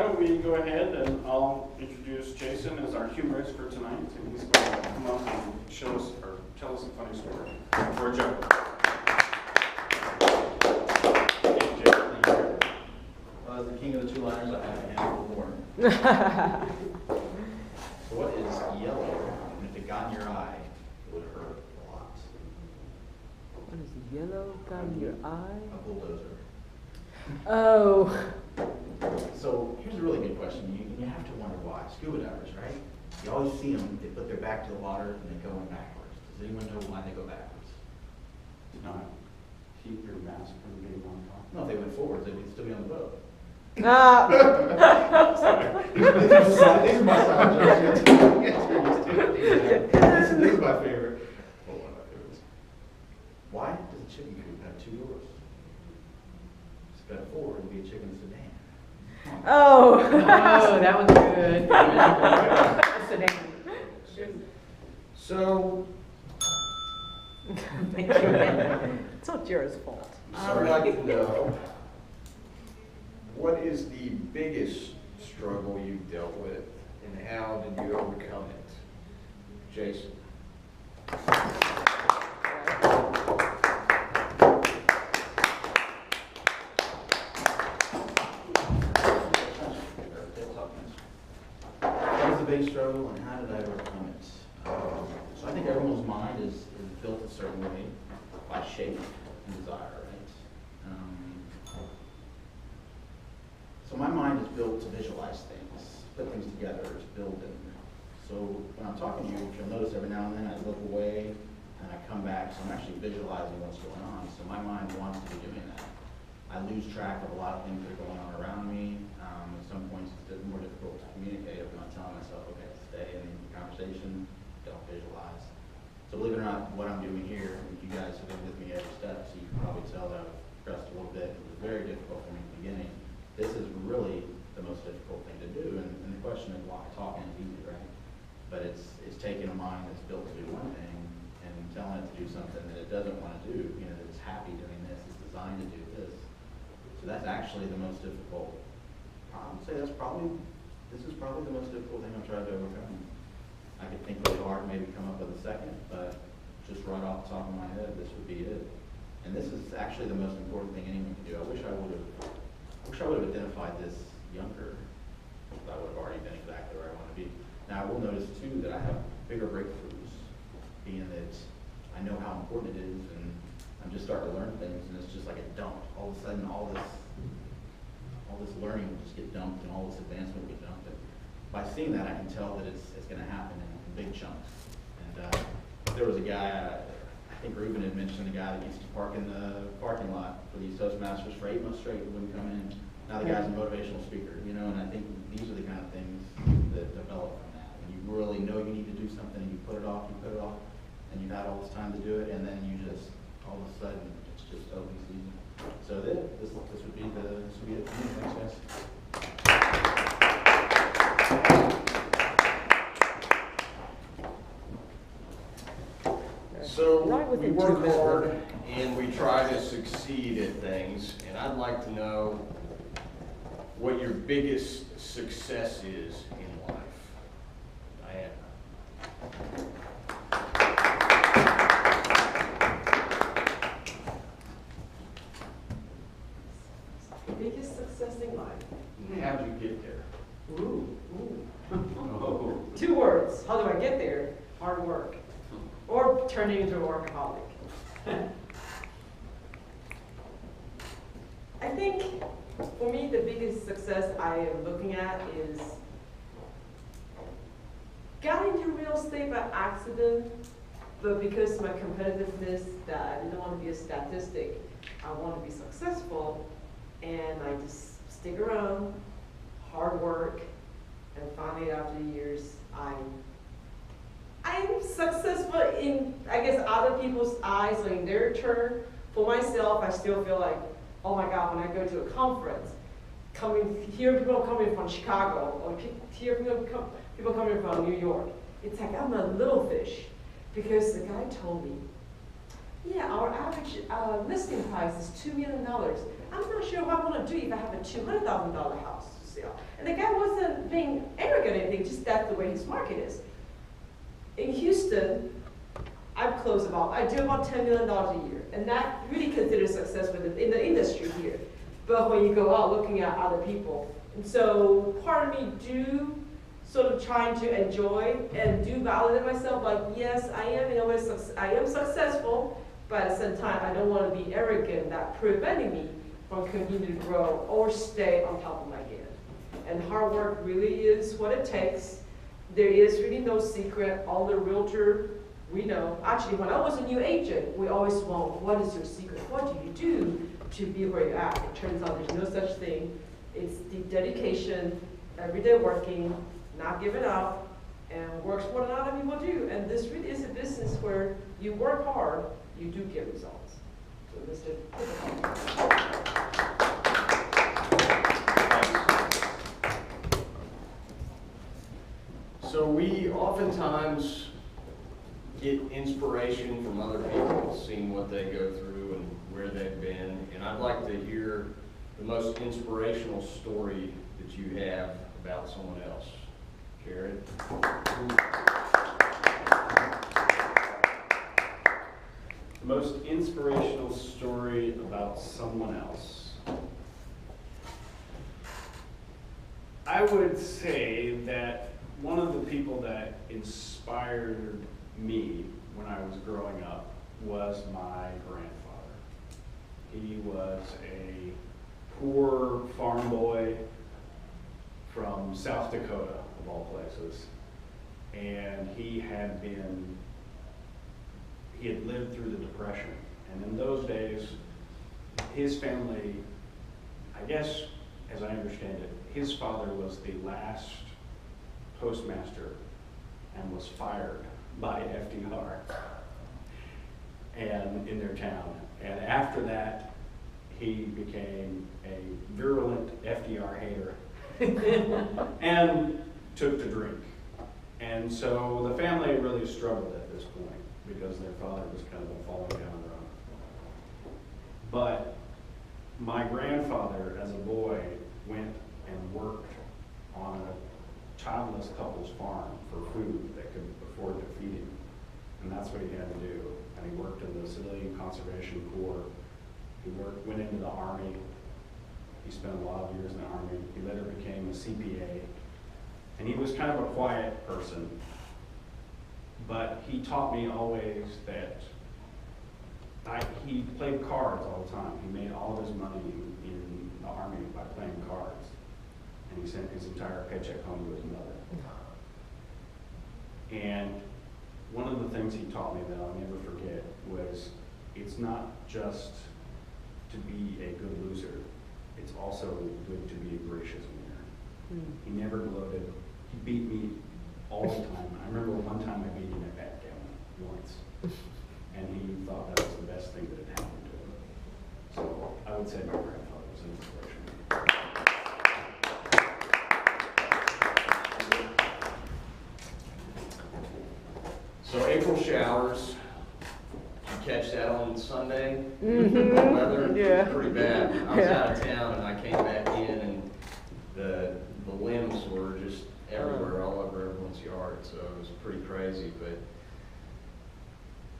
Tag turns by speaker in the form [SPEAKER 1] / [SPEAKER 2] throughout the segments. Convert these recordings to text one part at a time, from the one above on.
[SPEAKER 1] We go ahead and I'll introduce Jason as our humorist for tonight, and he's going to come up and show us or tell us a funny story or a joke.
[SPEAKER 2] Well, as the king of the two-liners, I have a handful more. So what is yellow? And if it got in your eye, it would hurt a lot.
[SPEAKER 3] What is yellow got in your eye?
[SPEAKER 2] A bulldozer.
[SPEAKER 3] Oh.
[SPEAKER 2] So here's a really good question. You have to wonder why. Scuba divers, right? You always see them, they put their back to the water and they go in backwards. Does anyone know why they go backwards?
[SPEAKER 1] To not keep your mask from being on top.
[SPEAKER 2] No, if they went forwards, they would still be on the boat.
[SPEAKER 3] Ah.
[SPEAKER 2] These are my silent jokes. This is my favorite. Well, one of my favorites. Why does a chicken coop have two doors? Step forward and be a chicken sedan.
[SPEAKER 3] Oh.
[SPEAKER 4] Oh, that was good.
[SPEAKER 1] So,
[SPEAKER 3] Thank you. It's not Jared's fault.
[SPEAKER 5] I would like to know, what is the biggest struggle you've dealt with, and how did you overcome it? Jason.
[SPEAKER 2] What was the big struggle and how did I overcome it? So I think everyone's mind is built a certain way by shape and desire, right? So my mind is built to visualize things, put things together, to build them. So when I'm talking to you, you'll notice every now and then I look away and I come back, so I'm actually visualizing what's going on. So my mind wants to be doing that. I lose track of a lot of things that are going on around me. At some points it's more difficult to communicate if I'm not telling myself, okay, stay in the conversation, don't visualize. So believe it or not, what I'm doing here, you guys have been with me every step, so you can probably tell that I've progressed a little bit. It was very difficult for me at the beginning. This is really the most difficult thing to do, and the question is why. Talking is easy, right? But it's taking a mind that's built to do one thing and telling it to do something that it doesn't want to do, you know, that it's happy doing this, it's designed to do this. So that's actually the most difficult. I would say this is probably the most difficult thing I've tried to overcome. I could think really hard and maybe come up with a second, but just right off the top of my head, this would be it. And this is actually the most important thing anyone can do. I wish I would have identified this younger. I would have already been exactly where I want to be. Now I will notice too that I have bigger breakthroughs, being that I know how important it is, and I'm just starting to learn things, and it's just like a dump. All of a sudden, all this learning will just get dumped, and all this advancement will get dumped. And by seeing that, I can tell that it's going to happen in big chunks. And there was a guy, I think Ruben had mentioned, a guy that used to park in the parking lot for these Toastmasters for 8 months straight, wouldn't come in. Now the guy's a motivational speaker, you know, and I think these are the kind of things that develop from that. When you really know you need to do something and you put it off, and you've had all this time to do it, and then you just, all of a sudden, it's just open season. So this would be it for me. Thanks, guys.
[SPEAKER 5] So
[SPEAKER 3] Right
[SPEAKER 5] we
[SPEAKER 3] within
[SPEAKER 5] work
[SPEAKER 3] 2 minutes.
[SPEAKER 5] hard and we try to succeed at things, and I'd like to know what your biggest success is in life. Diana.
[SPEAKER 4] Biggest success in life.
[SPEAKER 5] How'd you get there?
[SPEAKER 4] Ooh.
[SPEAKER 5] Oh.
[SPEAKER 4] 2 words. How do I get there? Hard work. Or turning into a workaholic. I think for me the biggest success I am looking at is got into real estate by accident, but because of my competitiveness that I didn't want to be a statistic, I want to be successful, and I just stick around, hard work, and finally after years I'm successful in, I guess, other people's eyes or in their turn. For myself, I still feel like, oh my God, when I go to a conference, hear people coming from Chicago, or hear people coming from New York, it's like I'm a little fish, because the guy told me, yeah, our average listing price is $2 million. I'm not sure what I want to do if I have a $200,000 house. sell. And the guy wasn't being arrogant or anything, just that's the way his market is. In Houston, I do about $10 million a year, and that really considered successful in the industry here. But when you go out looking at other people, and so part of me do sort of trying to enjoy and do validate myself, like, yes, I am in a way, I am successful, but at the same time, I don't want to be arrogant, that preventing me from continuing to grow or stay on top of my game. And hard work really is what it takes. There is really no secret. All the realtor, we know. Actually, when I was a new agent, we always want, what is your secret? What do you do to be where you're at? It turns out there's no such thing. It's the dedication, everyday working, not giving up, and works more than other people do. And this really is a business where you work hard, you do get results. So this is
[SPEAKER 5] So we oftentimes get inspiration from other people, seeing what they go through and where they've been. And I'd like to hear the most inspirational story that you have about someone else. Jared?
[SPEAKER 1] The most inspirational story about someone else. I would say that one of the people that inspired me when I was growing up was my grandfather. He was a poor farm boy from South Dakota, of all places. And he had lived through the Depression. And in those days, his family, I guess, as I understand it, his father was the last Toastmaster and was fired by FDR and in their town. And after that, he became a virulent FDR hater and took to drink. And so the family really struggled at this point because their father was kind of a falling down road. But my grandfather, as a boy, went and worked on a childless couple's farm for food that could afford to feed him. And that's what he had to do. And he worked in the Civilian Conservation Corps. He went into the Army. He spent a lot of years in the Army. He later became a CPA. And he was kind of a quiet person. But he taught me always that he played cards all the time. He made all of his money in the Army by playing cards. And he sent his entire paycheck home to his mother. And one of the things he taught me that I'll never forget was it's not just to be a good loser, it's also good to be a gracious winner. He never gloated. He beat me all the time. I remember one time I beat him at backgammon once, and he thought that was the best thing that had happened to him. So I would say my grandfather was an inspiration.
[SPEAKER 5] So April showers, you catch that on Sunday?
[SPEAKER 3] Mm-hmm.
[SPEAKER 5] The weather
[SPEAKER 3] Yeah.
[SPEAKER 5] was pretty bad. I was out of town and I came back in and the limbs were just everywhere, all over everyone's yard, so it was pretty crazy. But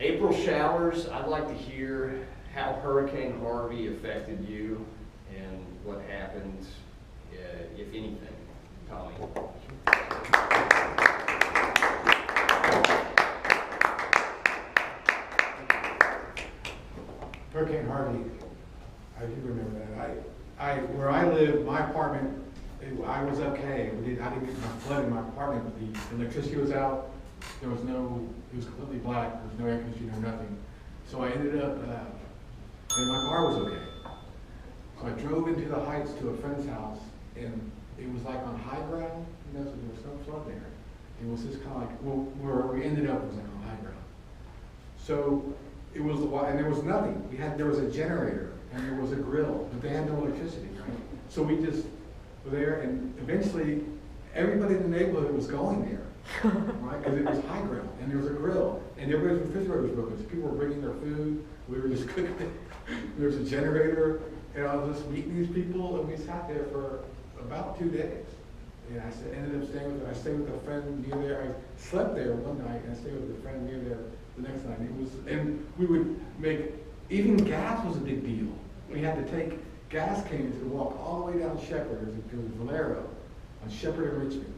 [SPEAKER 5] April showers, I'd like to hear how Hurricane Harvey affected you and what happened, if anything. Tommy.
[SPEAKER 6] Hurricane Harvey, I do remember that. Where I live, my apartment, I was okay. I didn't get my flood in my apartment. The electricity was out. There was no, it was completely black. There was no air conditioning or nothing. So I ended up, and my car was okay. So I drove into the Heights to a friend's house, and it was like on high ground, so there was no flood there. It was just kind of like, well, where we ended up was like on high ground. So it was, and there was nothing. There was a generator, and there was a grill, but they had no electricity, right? So we just were there, and eventually, everybody in the neighborhood was going there, right? Because it was high ground, and there was a grill, and everybody's refrigerator was broken. So people were bringing their food. We were just cooking. There was a generator, and I was just meeting these people, and we sat there for about 2 days. And ended up staying with, I stayed with a friend near there. I slept there one night and I stayed with a friend near there the next night. And we would make, even gas was a big deal. We had to take gas cans to walk all the way down Shepherd, it was Valero, on Shepherd and Richmond.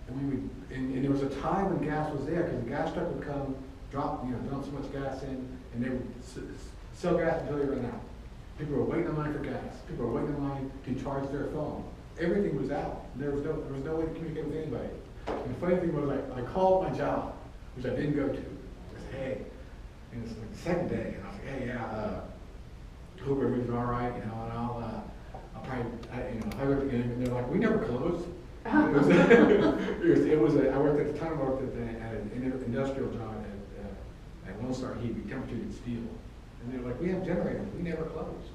[SPEAKER 6] And we would, and there was a time when gas was there, because the gas truck would come, dump so much gas in, and they would sell gas until they ran out. People were waiting in line for gas. People were waiting in line to charge their phone. Everything was out. There was no way to communicate with anybody. And the funny thing was, I called my job, which I didn't go to. I said, hey, and it's like the second day, and I was like, hey, yeah, hope everything's all right, and I'll probably, and they're like, we never closed. I worked at the time, I worked at an industrial job at Lone Star Heat, temperature and steel. And they're like, we have generators, we never closed.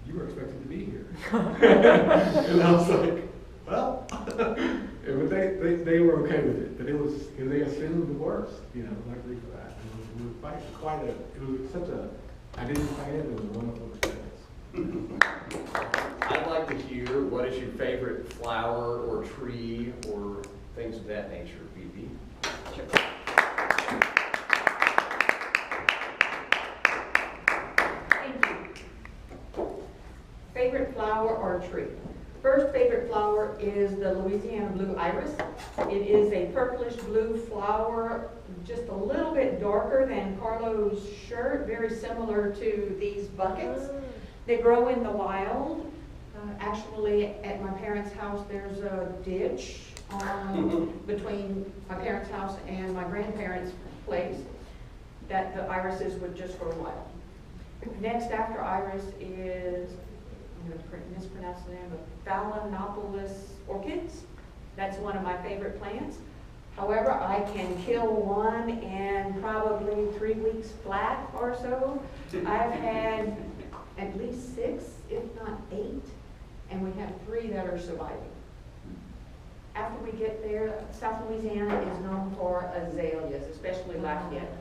[SPEAKER 6] You were expected to be here. And I was like, well, but they were okay with it, but it was, because they assumed the worst, luckily for that. It was such a, I didn't find it, it was a wonderful experience.
[SPEAKER 5] I'd like to hear, what is your favorite flower or tree or things of that nature, BB?
[SPEAKER 7] Thank you. Favorite flower or tree? First favorite flower is the Louisiana blue iris. It is a purplish blue flower, just a little bit darker than Carlo's shirt, very similar to these buckets. They grow in the wild. Actually, at my parents' house, there's a ditch between my parents' house and my grandparents' place that the irises would just grow wild. Next after iris is, I'm going to mispronounce the name, of Phalaenopsis orchids. That's one of my favorite plants. However, I can kill one in probably 3 weeks flat or so. I've had at least 6, if not 8, and we have 3 that are surviving. After we get there, South Louisiana is known for azaleas, especially Lafayette.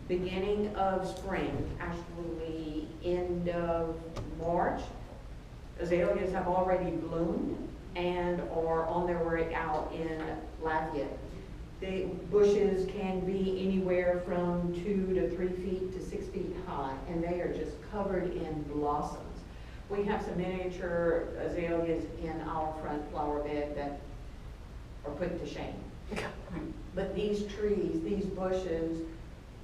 [SPEAKER 7] Beginning of spring, actually end of March, azaleas have already bloomed and are on their way out in Lafayette. The bushes can be anywhere from 2 to 3 feet to 6 feet high, and they are just covered in blossoms. We have some miniature azaleas in our front flower bed that are put to shame. But these trees, these bushes,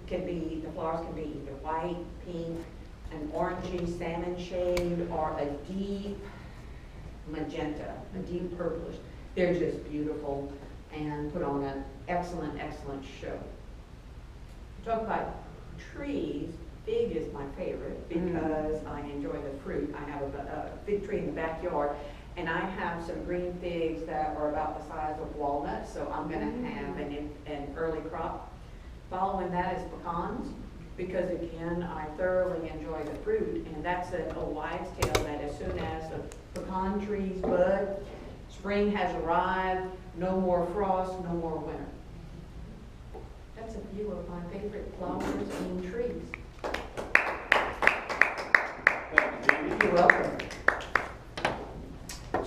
[SPEAKER 7] the flowers can be either white, pink, an orangey salmon shade, or a deep magenta, a deep purplish. They're just beautiful and put on an excellent, excellent show. Talk about trees. Fig is my favorite because I enjoy the fruit. I have a fig tree in the backyard, and I have some green figs that are about the size of walnuts, so I'm going to have an early crop. Following that is pecans, because again, I thoroughly enjoy the fruit, and that's a wives' tale that as soon as the pecan trees bud, spring has arrived, no more frost, no more winter. That's a few of my favorite flowers and trees.
[SPEAKER 5] Thank you, Judy.
[SPEAKER 7] You're welcome.